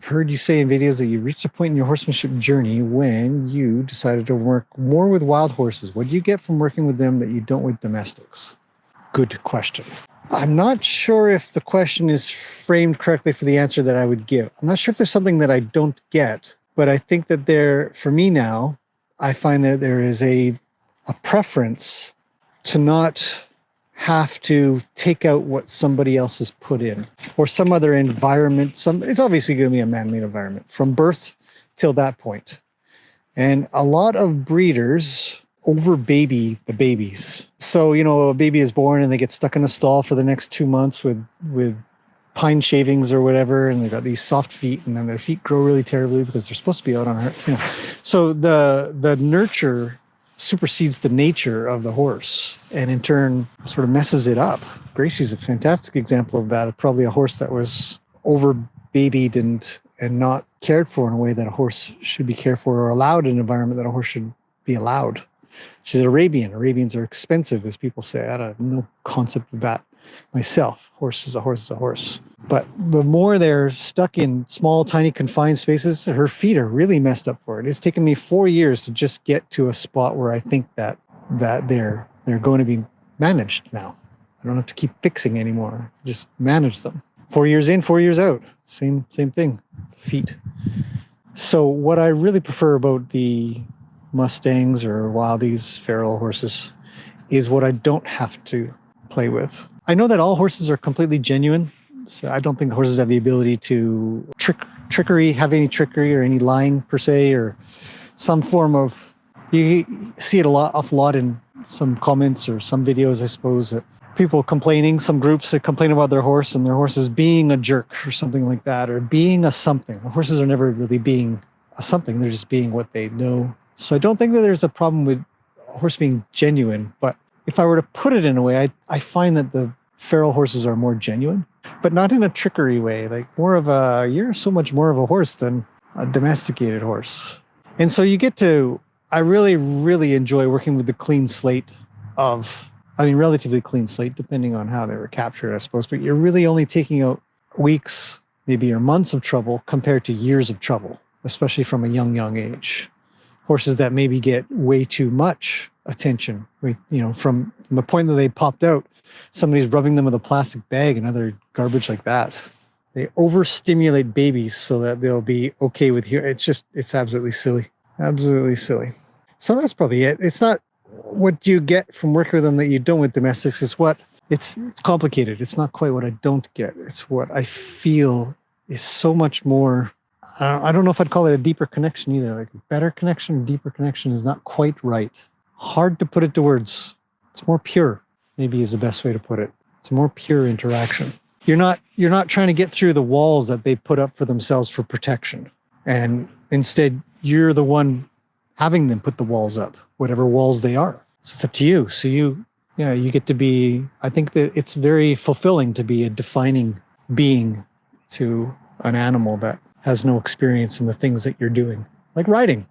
heard you say in videos that you reached a point in your horsemanship journey when you decided to work more with wild horses. What do you get from working with them that you don't with domestics? Good question. I'm not sure if the question is framed correctly for the answer that I would give. I'm not sure if there's something that I don't get, but I think that for me now, I find that there is a preference to not have to take out what somebody else has put in or some other environment. It's obviously going to be a man-made environment from birth till that point. And a lot of breeders over baby the babies. So, a baby is born and they get stuck in a stall for the next 2 months with pine shavings or whatever, and they've got these soft feet, and then their feet grow really terribly because they're supposed to be out on her. So the nurture supersedes the nature of the horse and in turn sort of messes it up. Gracie's a fantastic example of that. Probably a horse that was over babied and not cared for in a way that a horse should be cared for, or allowed in an environment that a horse should be allowed. She's Arabian. Arabians are expensive, as people say. I have no concept of that myself. Horse is a horse is a horse. But the more they're stuck in small, tiny, confined spaces, her feet are really messed up for it. It's taken me 4 years to just get to a spot where I think that they're going to be managed now. I don't have to keep fixing anymore. Just manage them. 4 years in, 4 years out. Same thing. Feet. So what I really prefer about the Mustangs or Wildies, feral horses, is what I don't have to play with. I know that all horses are completely genuine. So I don't think horses have the ability to have any trickery or any lying per se, or some form of, you see it awful lot in some comments or some videos, I suppose, that people complaining, some groups that complain about their horse and their horse is being a jerk or something like that, or being a something. The horses are never really being a something. They're just being what they know. So I don't think that there's a problem with a horse being genuine, but if I were to put it in a way, I find that the feral horses are more genuine, but not in a trickery way. Like you're so much more of a horse than a domesticated horse. And so I really, really enjoy working with the clean slate relatively clean slate, depending on how they were captured, I suppose, but you're really only taking out weeks, maybe or months of trouble compared to years of trouble, especially from a young age. Horses that maybe get way too much attention, from the point that they popped out, somebody's rubbing them with a plastic bag and other garbage like that. They overstimulate babies so that they'll be okay with you. It's absolutely silly. Absolutely silly. So that's probably it. It's not what you get from working with them that you don't with domestics. It's complicated. It's not quite what I don't get. It's what I feel is so much more. I don't know if I'd call it a deeper connection either. Like a better connection or deeper connection is not quite right. Hard to put it to words. It's more pure, maybe is the best way to put it. It's a more pure interaction. You're not trying to get through the walls that they put up for themselves for protection. And instead, you're the one having them put the walls up, whatever walls they are. So it's up to you. So you get to be, I think that it's very fulfilling to be a defining being to an animal that has no experience in the things that you're doing, like riding.